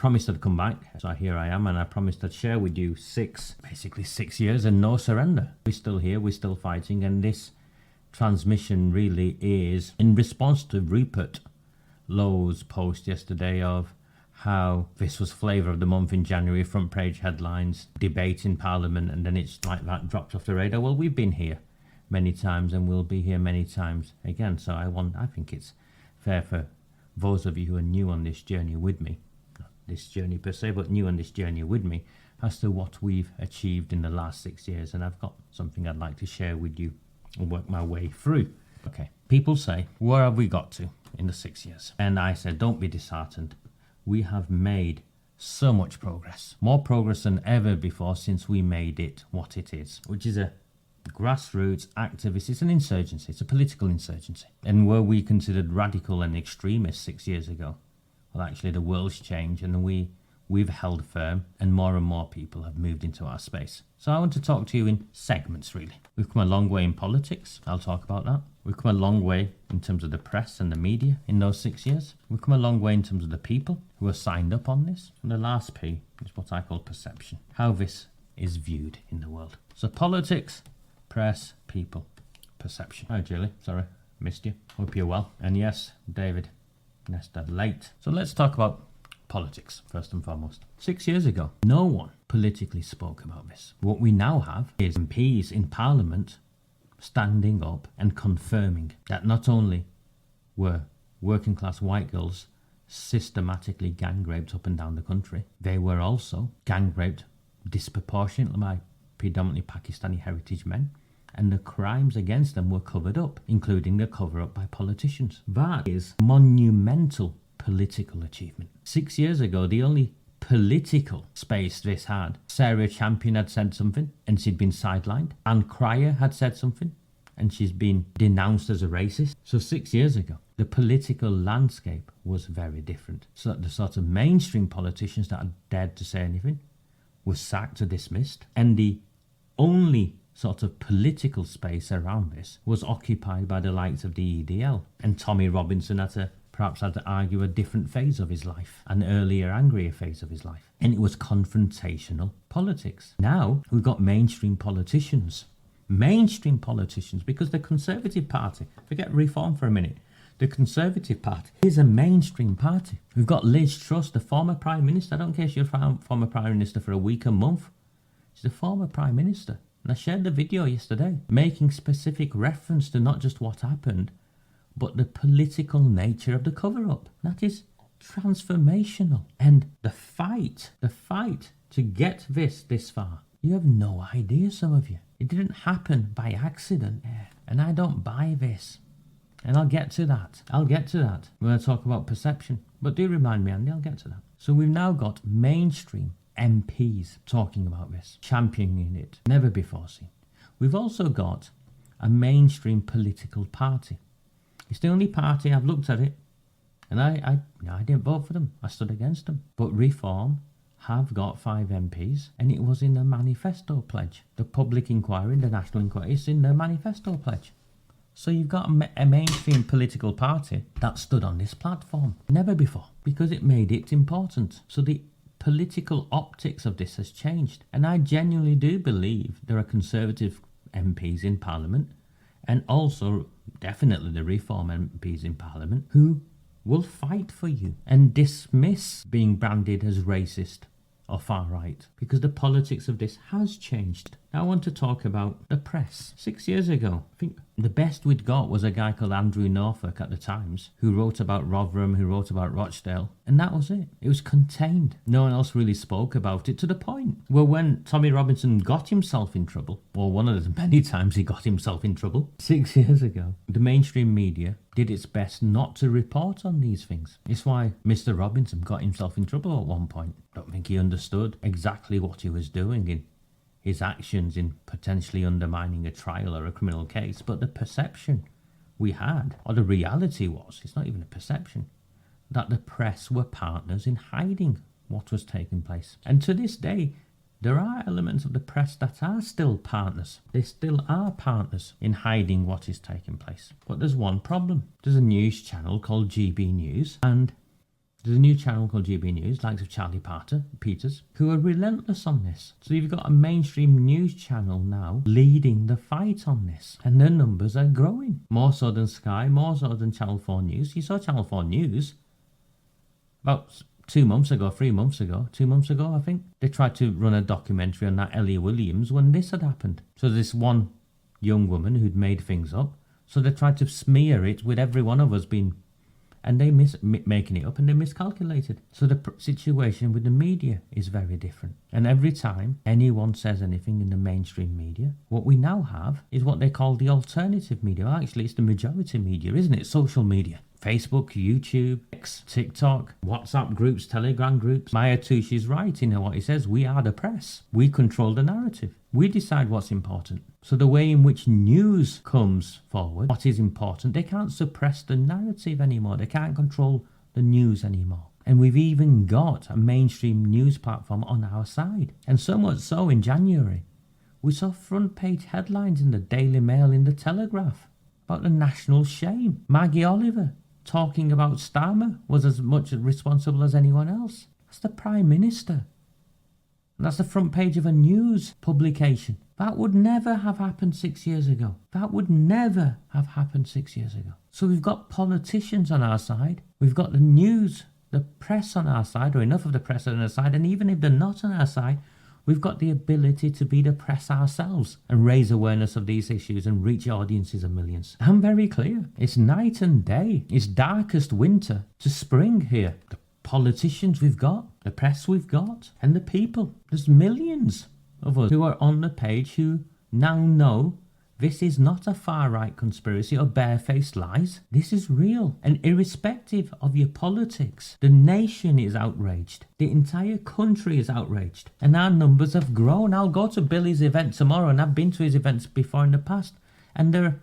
promised I'd come back, so here I am, and I promised I'd share with you basically 6 years and no surrender. We're still here, we're still fighting, and this transmission really is in response to Rupert Lowe's post yesterday of how this was flavour of the month in January, front page headlines, debate in Parliament, and then it's like that dropped off the radar. Well, we've been here many times and we'll be here many times again. So I think it's fair for those of you who are new on this journey with me, not this journey per se, but new on this journey with me, as to what we've achieved in the last 6 years. And I've got something I'd like to share with you and work my way through. Okay, people say, where have we got to in the 6 years? And I said, don't be disheartened. We have made so much progress, more progress than ever before since we made it what it is, which is a grassroots activist. It's an insurgency, it's a political insurgency. And were we considered radical and extremist 6 years ago? Well, actually the world's changed and we've held firm, and more people have moved into our space. So I want to talk to you in segments, really. We've come a long way in politics. I'll talk about that. We've come a long way in terms of the press and the media in those 6 years. We've come a long way in terms of the people who are signed up on this. And the last P is what I call perception, how this is viewed in the world. So politics, press, people, perception. Hi, Julie. Sorry, missed you. Hope you're well. And yes, David, Nesta late. So let's talk about politics, first and foremost. 6 years ago, no one politically spoke about this. What we now have is MPs in Parliament standing up and confirming that not only were working class white girls systematically gang raped up and down the country, they were also gang raped disproportionately by predominantly Pakistani heritage men, and the crimes against them were covered up, including the cover up by politicians. That is monumental political achievement. 6 years ago, the only political space this had, Sarah Champion had said something and she'd been sidelined. Anne Cryer had said something and she's been denounced as a racist. So 6 years ago, the political landscape was very different. So the sort of mainstream politicians that had dared to say anything were sacked or dismissed, and the only sort of political space around this was occupied by the likes of the EDL. And Tommy Robinson perhaps had to argue a different phase of his life, an earlier, angrier phase of his life. And it was confrontational politics. Now we've got mainstream politicians, because the Conservative Party, forget Reform for a minute, the Conservative Party is a mainstream party. We've got Liz Truss, the former Prime Minister. I don't care if you're a former Prime Minister for a week, a month. She's the former Prime Minister. And I shared the video yesterday, making specific reference to not just what happened, but the political nature of the cover-up. That is transformational. And the fight to get this far, you have no idea, some of you. It didn't happen by accident. And I don't buy this. And I'll get to that. When I talk about perception. But do remind me, Andy, I'll get to that. So we've now got mainstream MPs talking about this, championing it, never before seen. We've also got a mainstream political party. It's the only party, I've looked at it, and I didn't vote for them. I stood against them. But Reform have got 5 MPs, and it was in their manifesto pledge. The public inquiry, the national inquiry, is in their manifesto pledge. So you've got a mainstream political party that stood on this platform. Never before, because it made it important. So the political optics of this has changed. And I genuinely do believe there are Conservative MPs in Parliament, and also definitely the Reform MPs in Parliament, who will fight for you and dismiss being branded as racist or far right, because the politics of this has changed. Now I want to talk about the press. 6 years ago, I think the best we'd got was a guy called Andrew Norfolk at the Times, who wrote about Rotherham, who wrote about Rochdale, and that was it. It was contained. No one else really spoke about it, to the point where when Tommy Robinson got himself in trouble, or one of the many times he got himself in trouble, 6 years ago, the mainstream media did its best not to report on these things. It's why Mr. Robinson got himself in trouble at one point. I don't think he understood exactly what he was doing in his actions in potentially undermining a trial or a criminal case, but the perception we had, or the reality was, it's not even a perception, that the press were partners in hiding what was taking place. And to this day, there are elements of the press that are still partners. They still are partners in hiding what is taking place. But there's one problem. There's a news channel called GB News, and There's a new channel called GB News, likes of Charlie Peters, who are relentless on this. So you've got a mainstream news channel now leading the fight on this, and their numbers are growing. More so than Sky, more so than Channel 4 News. You saw Channel 4 News about 2 months ago, I think. They tried to run a documentary on that Ellie Williams when this had happened. So this one young woman who'd made things up. So they tried to smear it with every one of us being, and they making it up, and they miscalculated. So the situation with the media is very different. And every time anyone says anything in the mainstream media, what we now have is what they call the alternative media. Well, actually, it's the majority media, isn't it? Social media. Facebook, YouTube, X, TikTok, WhatsApp groups, Telegram groups. Maya Tushi's right in what he says. We are the press. We control the narrative. We decide what's important. So the way in which news comes forward, what is important, they can't suppress the narrative anymore. They can't control the news anymore. And we've even got a mainstream news platform on our side. And so much so in January, we saw front page headlines in the Daily Mail, in the Telegraph, about the national shame. Maggie Oliver talking about Starmer was as much responsible as anyone else. That's the Prime Minister. And that's the front page of a news publication. That would never have happened 6 years ago. That would never have happened 6 years ago. So we've got politicians on our side. We've got the news, the press on our side, or enough of the press on our side. And even if they're not on our side, we've got the ability to be the press ourselves and raise awareness of these issues and reach audiences of millions. I'm very clear. It's night and day. It's darkest winter to spring here. The politicians we've got, the press we've got, and the people. There's millions of us who are on the page who now know this is not a far-right conspiracy or barefaced lies. This is real. And irrespective of your politics, the nation is outraged. The entire country is outraged. And our numbers have grown. I'll go to Billy's event tomorrow, and I've been to his events before in the past, and they're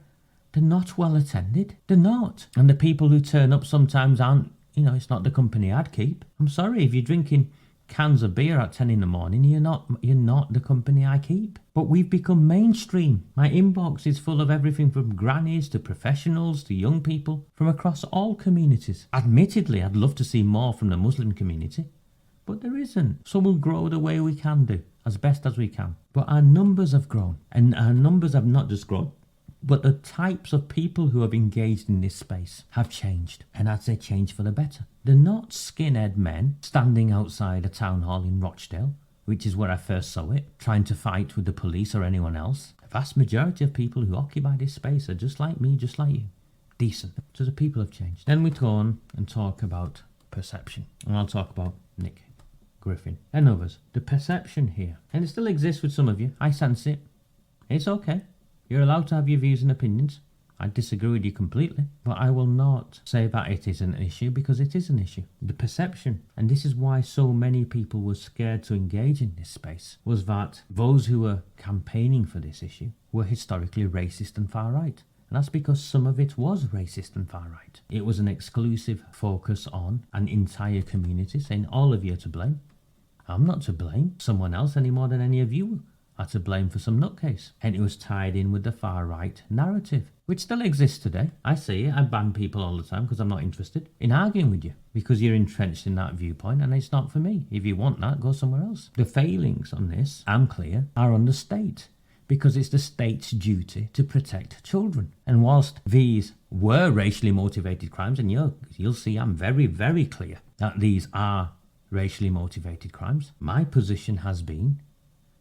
not well attended. They're not. And the people who turn up sometimes aren't, it's not the company I'd keep. I'm sorry, if you're drinking cans of beer at 10 in the morning, you're not the company I keep. But we've become mainstream. My inbox is full of everything from grannies to professionals to young people from across all communities. Admittedly, I'd love to see more from the Muslim community, but there isn't. So we'll grow the way we can do, as best as we can. But our numbers have grown, and our numbers have not just grown, but the types of people who have engaged in this space have changed. And I'd say changed for the better. They're not skinhead men standing outside a town hall in Rochdale, which is where I first saw it, trying to fight with the police or anyone else. The vast majority of people who occupy this space are just like me, just like you. Decent. So the people have changed. Then we go on and talk about perception. And I'll talk about Nick Griffin and others. The perception here, and it still exists with some of you. I sense it. It's okay. You're allowed to have your views and opinions. I disagree with you completely, but I will not say that it isn't an issue, because it is an issue. The perception, and this is why so many people were scared to engage in this space, was that those who were campaigning for this issue were historically racist and far-right. And that's because some of it was racist and far-right. It was an exclusive focus on an entire community, saying all of you are to blame. I'm not to blame someone else any more than any of you are to blame for some nutcase. And it was tied in with the far-right narrative, which still exists today. I see it. I ban people all the time because I'm not interested in arguing with you, because you're entrenched in that viewpoint and it's not for me. If you want that, go somewhere else. The failings on this, I'm clear, are on the state, because it's the state's duty to protect children. And whilst these were racially motivated crimes, and you'll see I'm very, very clear that these are racially motivated crimes, my position has been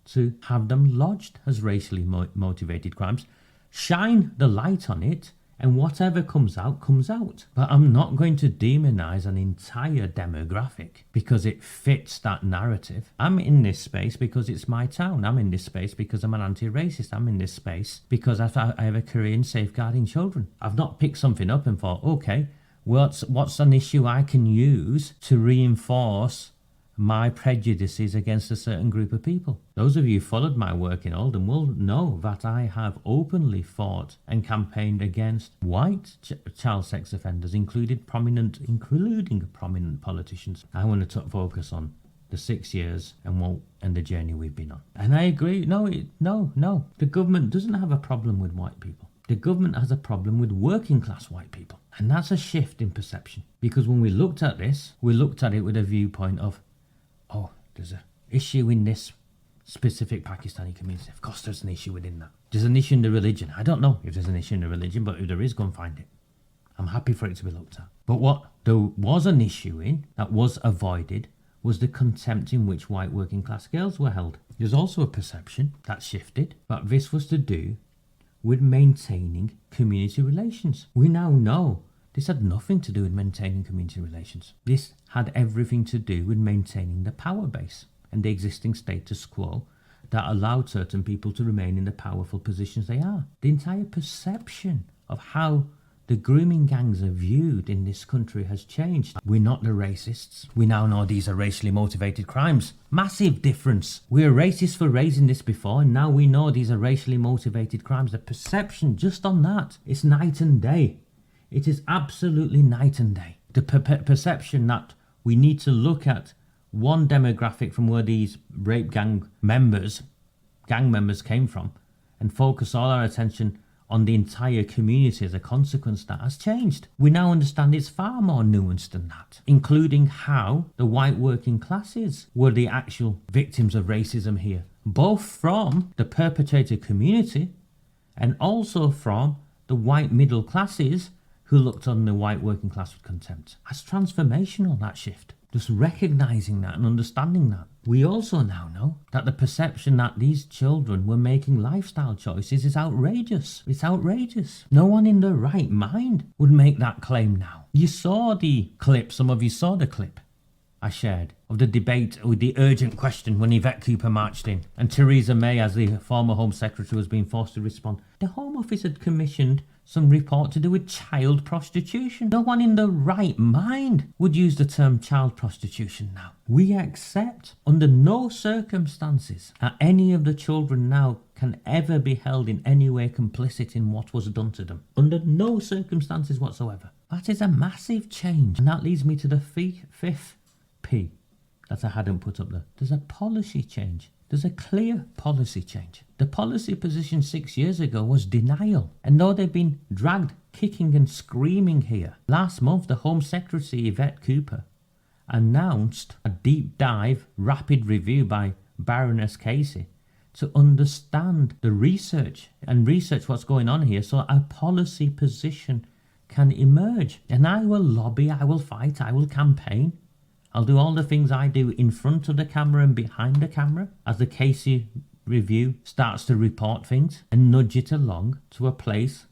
to have them lodged as racially motivated crimes, shine the light on it, and whatever comes out, comes out. But I'm not going to demonize an entire demographic because it fits that narrative. I'm in this space because it's my town. I'm in this space because I'm an anti-racist. I'm in this space because I have a career in safeguarding children. I've not picked something up and thought, okay, what's an issue I can use to reinforce my prejudices against a certain group of people. Those of you who followed my work in Oldham will know that I have openly fought and campaigned against white child sex offenders, including prominent politicians. I want to focus on the 6 years and the journey we've been on. And I agree. No. The government doesn't have a problem with white people. The government has a problem with working class white people. And that's a shift in perception. Because when we looked at this, we looked at it with a viewpoint of, oh, there's an issue in this specific Pakistani community. Of course there's an issue within that. There's an issue in the religion. I don't know if there's an issue in the religion, but if there is, go and find it. I'm happy for it to be looked at. But what there was an issue in that was avoided was the contempt in which white working class girls were held. There's also a perception that shifted, but this was to do with maintaining community relations. We now know this had nothing to do with maintaining community relations. This had everything to do with maintaining the power base and the existing status quo that allowed certain people to remain in the powerful positions they are. The entire perception of how the grooming gangs are viewed in this country has changed. We're not the racists. We now know these are racially motivated crimes. Massive difference. We were racist for raising this before, and now we know these are racially motivated crimes. The perception just on that is night and day. It is absolutely night and day. The perception that we need to look at one demographic from where these rape gang members came from and focus all our attention on the entire community as a consequence, that has changed. We now understand it's far more nuanced than that, including how the white working classes were the actual victims of racism here, both from the perpetrator community and also from the white middle classes who looked on the white working class with contempt. That's transformational, that shift. Just recognising that and understanding that. We also now know that the perception that these children were making lifestyle choices is outrageous. It's outrageous. No one in their right mind would make that claim now. You saw the clip, some of you saw the clip I shared of the debate with the urgent question when Yvette Cooper marched in and Theresa May, as the former Home Secretary, was being forced to respond. The Home Office had commissioned some report to do with child prostitution. No one in their right mind would use the term child prostitution now. We accept under no circumstances that any of the children now can ever be held in any way complicit in what was done to them. Under no circumstances whatsoever. That is a massive change. And that leads me to the fifth P that I hadn't put up there. There's a policy change. There's a clear policy change. The policy position 6 years ago was denial. And though they've been dragged kicking and screaming here, last month the Home Secretary Yvette Cooper announced a deep dive, rapid review by Baroness Casey to understand the research and research what's going on here so a policy position can emerge. And I will lobby, I will fight, I will campaign. I'll do all the things I do in front of the camera and behind the camera as the Casey review starts to report things and nudge it along to a place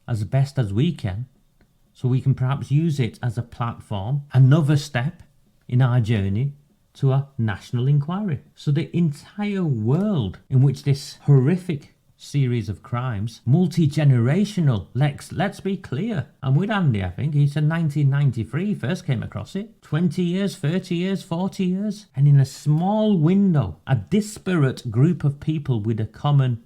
as best as we can so we can perhaps use it as a platform, another step in our journey to a national inquiry. So the entire world in which this horrific series of crimes, multi-generational, let's be clear. I'm with Andy, I think. He said 1993 first came across it. 20 years, 30 years, 40 years. And in a small window, a disparate group of people with a common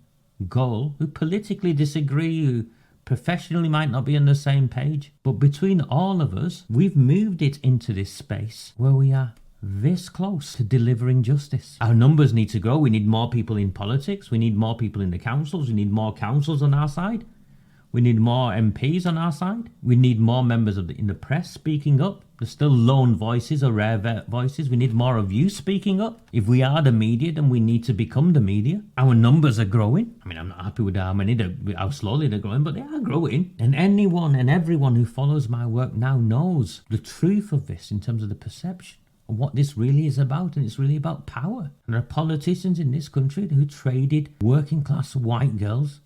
goal who politically disagree, who professionally might not be on the same page. But between all of us, we've moved it into this space where we are this close to delivering justice. Our numbers need to grow. We need more people in politics. We need more people in the councils. We need more councils on our side. We need more MPs on our side. We need more members in the press speaking up. There's still lone voices or rare voices. We need more of you speaking up. If we are the media, then we need to become the media. Our numbers are growing. I mean, I'm not happy with how slowly they're growing, but they are growing. And anyone and everyone who follows my work now knows the truth of this in terms of the perception. What this really is about, and it's really about power. And there are politicians in this country who traded working class white girls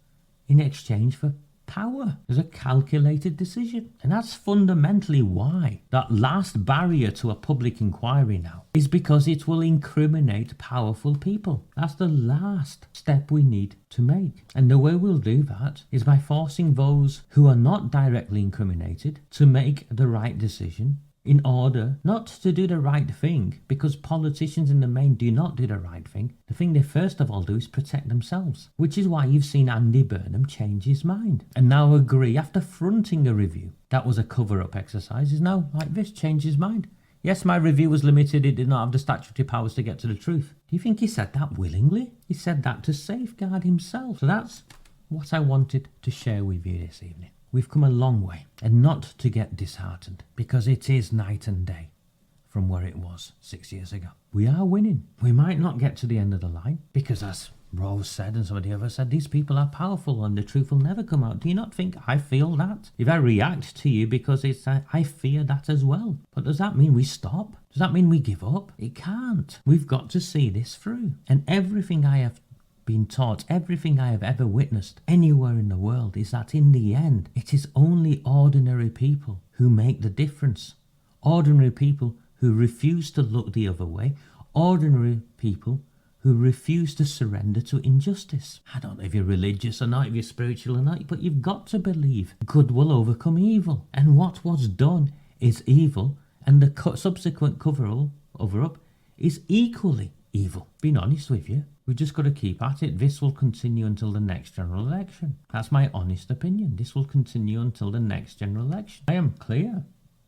in exchange for power. There's a calculated decision. And that's fundamentally why that last barrier to a public inquiry now is because it will incriminate powerful people. That's the last step we need to make. And the way we'll do that is by forcing those who are not directly incriminated to make the right decision, in order not to do the right thing, because politicians in the main do not do the right thing. The thing they first of all do is protect themselves, which is why you've seen Andy Burnham change his mind and now agree, after fronting a review that was a cover-up exercise, is now like this, change his mind. Yes, my review was limited, it did not have the statutory powers to get to the truth. Do you think he said that willingly? He said that to safeguard himself. So that's what I wanted to share with you this evening. We've come a long way, and not to get disheartened, because it is night and day from where it was 6 years ago. We are winning. We might not get to the end of the line, because as Rose said and somebody else said, these people are powerful and the truth will never come out. Do you not think I feel that? If I react to you because it's I fear that as well. But does that mean we stop? Does that mean we give up? It can't. We've got to see this through. And everything I have been taught, everything I have ever witnessed anywhere in the world is that in the end, it is only ordinary people who make the difference. Ordinary people who refuse to look the other way. Ordinary people who refuse to surrender to injustice. I don't know if you're religious or not, if you're spiritual or not, but you've got to believe good will overcome evil. And what was done is evil, and the subsequent cover-up is equally evil. Being honest with you, we've just got to keep at it. This will continue until the next general election. That's my honest opinion. This will continue until the next general election. I am clear.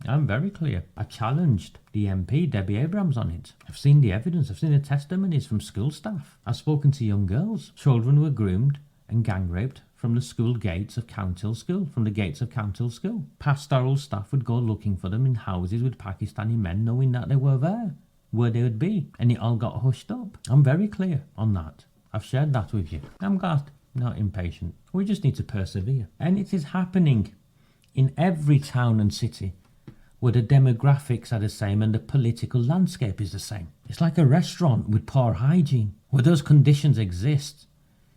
I'm very clear. I challenged the MP, Debbie Abrams, on it. I've seen the evidence. I've seen the testimonies from school staff. I've spoken to young girls. Children were groomed and gang raped from the school gates of County School, from the gates of County School. Pastoral staff would go looking for them in houses with Pakistani men, knowing that they were there, where they would be, and it all got hushed up. I'm very clear on that. I've shared that with you. I'm not impatient. We just need to persevere. And it is happening in every town and city where the demographics are the same and the political landscape is the same. It's like a restaurant with poor hygiene. Where those conditions exist,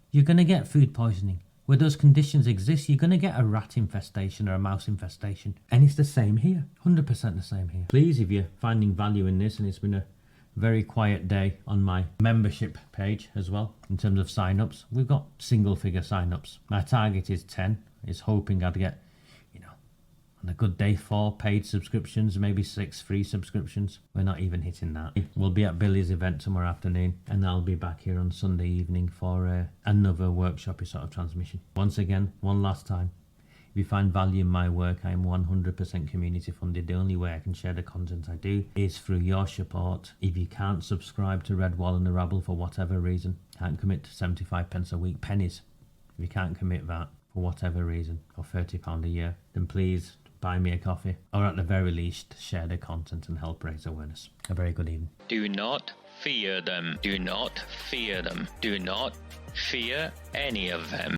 you're going to get food poisoning. Where those conditions exist, you're going to get a rat infestation or a mouse infestation. And it's the same here. 100% the same here. Please, if you're finding value in this, and it's been a very quiet day on my membership page as well, in terms of sign-ups. We've got single-figure sign-ups. My target is 10. It's hoping I'd get, on a good day, 4 paid subscriptions, maybe 6 free subscriptions. We're not even hitting that. We'll be at Billy's event tomorrow afternoon, and I'll be back here on Sunday evening for another workshop sort of transmission. Once again, one last time, if you find value in my work, I am 100% community funded. The only way I can share the content I do is through your support. If you can't subscribe to Redwall and the Rabble for whatever reason, can't commit to 75 pence a week, pennies, if you can't commit that for whatever reason, or £30 a year, then please buy me a coffee, or at the very least, share the content and help raise awareness. A very good evening. Do not fear them. Do not fear them. Do not fear any of them.